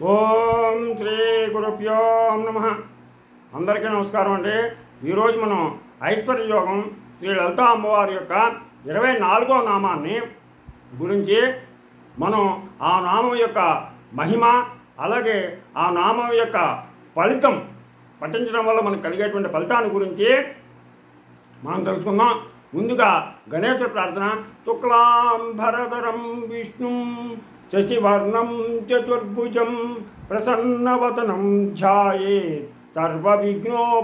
ఓం శ్రీ గురుభ్యో నమ. అందరికీ నమస్కారం అండి. ఈరోజు మనం ఐశ్వర్య యోగం శ్రీ లలితా అమ్మవారి యొక్క 24వ నామాన్ని గురించి మనం ఆ నామం యొక్క మహిమ, అలాగే ఆ నామం యొక్క ఫలితం పఠించడం వల్ల మనకు కలిగేటువంటి ఫలితాన్ని గురించి మనం తెలుసుకుందాం. ముందుగా గణేశ ప్రార్థన. శుక్లాంబరధరం విష్ణు శశివర్ణం చతుర్భుజం ప్రసన్నవదనం ధ్యాయేత్ సర్వవిఘ్నోపశాంతయే.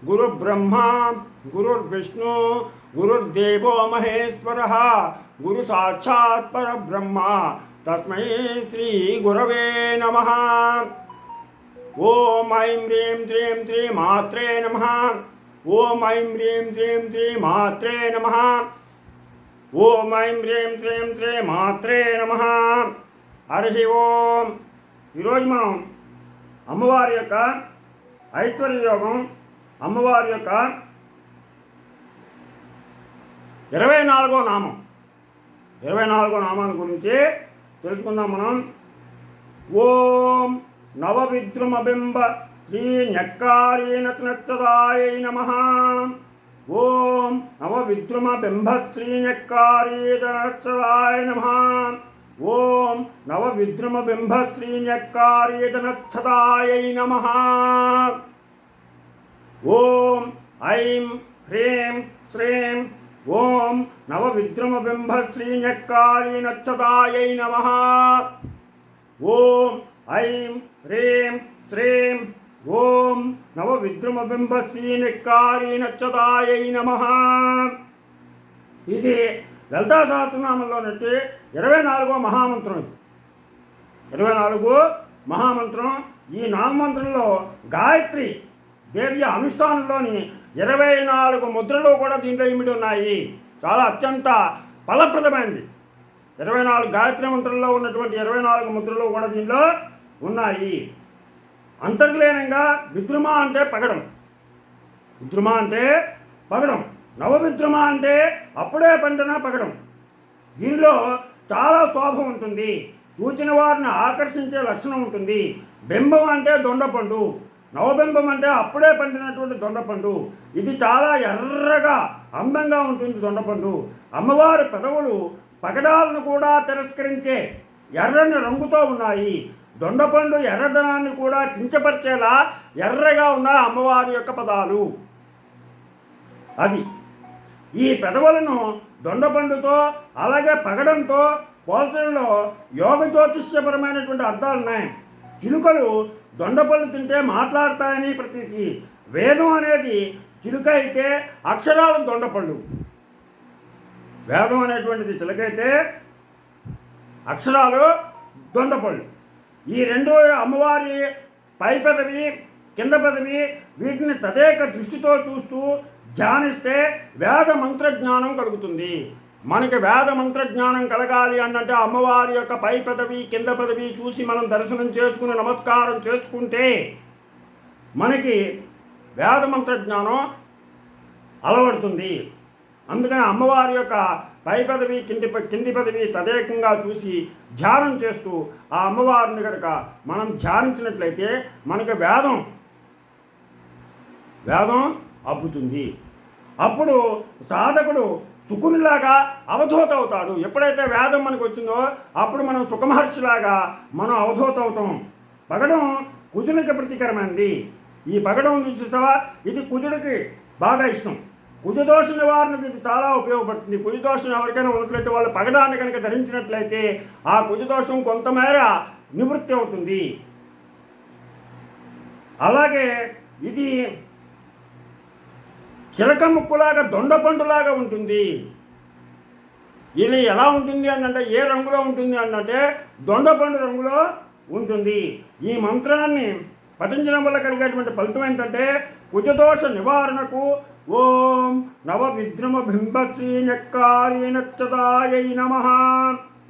గురుబ్రహ్మ గురుర్విష్ణు గురుర్దేవో మహేశ్వరః గురు సాక్షాత్ పరబ్రహ్మ తస్మై శ్రీ గురవే నమః. ఓం ఐం హ్రీం శ్రీం శ్రీ మాత్రే నమః. ఓం ఐం హ్రీం శ్రీం శ్రీ మాత్రే నమః. ఓం ఐం హ్రీం శ్రీం శ్రీ మాత్రే నమః. హరి ఓం. ఈరోజు మనం అమ్మవారి యొక్క ఐశ్వర్య యోగం, అమ్మవారి యొక్క 24వ నామం, 24వ నామాన్ని గురించి తెలుసుకుందాం మనం. ఓం నవవిద్రుమబింబ శ్రీ న్యక్కారీనత్నత్తదాయై నమః. ఓం నవవిద్రుమబింబ శ్రీ న్యక్కారీతనత్తదాయ నమః. ఓం నవవిద్రుమబింబ శ్రీ న్యక్కారీతనత్తదాయై నమః. ఓం ఐం హ్రీం శ్రీం ఓం నవవిద్రుమబింబ శ్రీ న్యక్కారీనత్తదాయై నమః. ఓం ఐం హ్రీం శ్రీం ఓం నవవిద్రుమబింబ శ్రీ న్యక్కారీనత్తదాయై నమః. ఇది లలితా సహస్రనామంలోనట్టు 24వ మహామంత్రం. 24 మహామంత్రం. ఈ నామమంత్రంలో గాయత్రి దేవి అనుష్ఠానంలోని 24 ముద్రలు కూడా దీంట్లో ఇమిడి ఉన్నాయి. చాలా అత్యంత ఫలప్రదమైనది. 24 గాయత్రి మంత్రంలో ఉన్నటువంటి 24 ముద్రలు కూడా దీనిలో ఉన్నాయి. అంతర్లీనంగా విద్రుమ అంటే పగడం, విద్రుమ అంటే పగడం, నవవిద్రుమ అంటే అప్పుడే పండిన పగడం. దీనిలో చాలా శోభ ఉంటుంది, చూచిన వారిని ఆకర్షించే లక్షణం ఉంటుంది. బింబం అంటే దొండపండు, నవబింబం అంటే అప్పుడే పండినటువంటి దొండపండు. ఇది చాలా ఎర్రగా అందంగా ఉంటుంది దొండపండు. అమ్మవారి పెదవులు పగడాలను కూడా తిరస్కరించే ఎర్రని రంగుతో ఉన్నాయి. దొండపండు ఎర్రదనాన్ని కూడా కించపరిచేలా ఎర్రగా ఉన్న అమ్మవారి యొక్క పదాలు. అది ఈ పెదవులను దొండపండుతో అలాగే పగడంతో పోల్చడంలో యోగ జ్యోతిష్యపరమైనటువంటి అర్థాలు ఉన్నాయి. చిలుకలు దొండపండు తింటే మాట్లాడతాయని ప్రతీతి. వేదం అనేది చిలుక అయితే అక్షరాలు దొండపండు. వేదం అనేటువంటిది చిలుకైతే అక్షరాలు దొండపండు. ఈ రెండు అమ్మవారి పై పెదవి కింద పెదవి వీటిని తదేక దృష్టితో చూస్తూ ధ్యానిస్తే వేద మంత్రజ్ఞానం కలుగుతుంది. మనకి వేద మంత్రజ్ఞానం కలగాలి అన్నంటే అమ్మవారి యొక్క పై పెదవి కింద పెదవి చూసి మనం దర్శనం చేసుకుని నమస్కారం చేసుకుంటే మనకి వేద మంత్రజ్ఞానం అలవడుతుంది. అందుకని అమ్మవారి యొక్క పై పదవి కింది పదవి తదేకంగా చూసి ధ్యానం చేస్తూ ఆ అమ్మవారిని కనుక మనం ధ్యానించినట్లయితే మనకి వేదం అబ్బుతుంది. అప్పుడు సాధకుడు సుకునిలాగా అవధూత అవుతాడు. ఎప్పుడైతే వేదం మనకు వచ్చిందో అప్పుడు మనం సుఖమహర్షిలాగా మనం అవధూత అవుతాం. పగడం కుజునికి ప్రతీకరమైనది. ఈ పగడం చూసావా, ఇది కుజుడికి బాగా ఇష్టం. కుజదోష నివారణకు ఇది చాలా ఉపయోగపడుతుంది. కుజదోషం ఎవరికైనా ఉన్నట్లయితే వాళ్ళు పగడాన్ని కనుక ధరించినట్లయితే ఆ కుజదోషం కొంతమేర నివృత్తి అవుతుంది. అలాగే ఇది చిలక ముక్కులాగా దొండపండులాగా ఉంటుంది. ఇది ఎలా ఉంటుంది అంటే ఏ రంగులో ఉంటుంది అంటే దొండపండు రంగులో ఉంటుంది. ఈ మంత్రాన్ని పఠించడం వల్ల కలిగేటువంటి ఫలితం ఏంటంటే కుజదోష నివారణకు ఓం నవవిద్రుమ బింబ శ్రీ న్యక్కారీనత్తదాయై నమః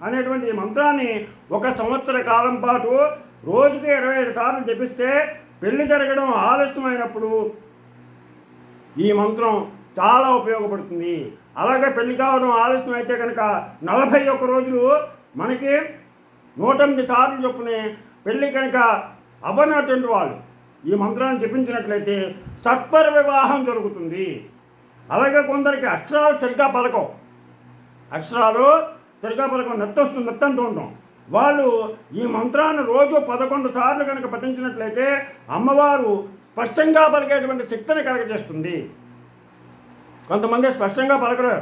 అనేటువంటి ఈ మంత్రాన్ని 1 సంవత్సర కాలం పాటు రోజుకి 25 సార్లు జపిస్తే పెళ్లి జరగడం ఆలస్యమైనప్పుడు ఈ మంత్రం చాలా ఉపయోగపడుతుంది. అలాగే పెళ్లి కావడం ఆలస్యం అయితే కనుక 41 రోజులు మనకి 108 సార్లు చొప్పున పెళ్ళి కనుక అవ్వనటువంటి వాళ్ళు ఈ మంత్రాన్ని జపించినట్లయితే సత్వర వివాహం జరుగుతుంది. అలాగే కొందరికి అక్షరాలు సరిగ్గా పలకవు, నెత్తంటూ ఉంటాం. వాళ్ళు ఈ మంత్రాన్ని రోజు 11 సార్లు కనుక పఠించినట్లయితే అమ్మవారు స్పష్టంగా పలికేటువంటి శక్తిని కలగజేస్తుంది. కొంతమంది స్పష్టంగా పలకరు,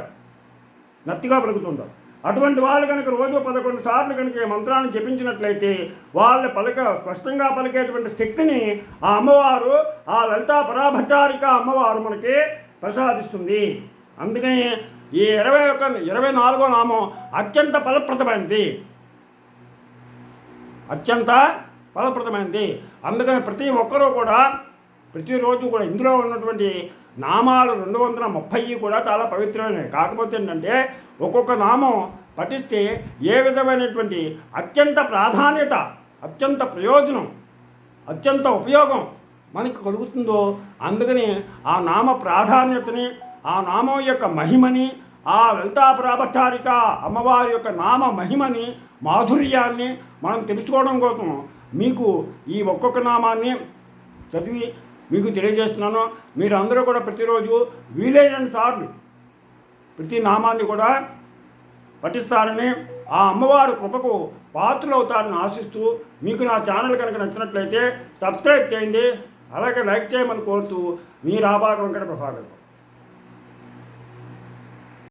నత్తిగా పలుకుతుంటారు. అటువంటి వాళ్ళు కనుక రోజు 11 సార్లు కనుక ఈ మంత్రాన్ని జపించినట్లయితే వాళ్ళు స్పష్టంగా పలికేటువంటి శక్తిని ఆ అమ్మవారు, ఆ లలితా పరాభట్టారిక అమ్మవారు మనకి ప్రసాదిస్తుంది. అందుకని ఈ 24వ నామం అత్యంత ఫలప్రదమైనది. అందుకని ప్రతి ఒక్కరూ కూడా ప్రతిరోజు కూడా ఇందులో ఉన్నటువంటి నామాలు 230 కూడా చాలా పవిత్రమైనవి. కాకపోతే ఏంటంటే ఒక్కొక్క నామం పఠిస్తే ఏ విధమైనటువంటి అత్యంత ప్రాధాన్యత, అత్యంత ప్రయోజనం, అత్యంత ఉపయోగం మనకు కలుగుతుందో, అందుకని ఆ నామ ప్రాధాన్యతని, ఆ నామం యొక్క మహిమని, ఆ లలితా పరాభట్టారిక అమ్మవారి యొక్క నామ మహిమని, మాధుర్యాన్ని మనం తెలుసుకోవడం కోసం మీకు ఈ ఒక్కొక్క నామాన్ని చదివి మీకు తెలియజేస్తున్నాను. మీరు అందరూ కూడా ప్రతిరోజు వీలైన సార్లు ప్రతి నామాన్ని కూడా పఠిస్తారని, ఆ అమ్మవారి కృపకు పాత్రలు అవుతారని ఆశిస్తూ, మీకు నా ఛానల్ కనుక నచ్చినట్లయితే సబ్స్క్రైబ్ చేయండి, అలాగే లైక్ చేయమని కోరుతూ మీ రాబాక వెంకట ప్రభాకర్.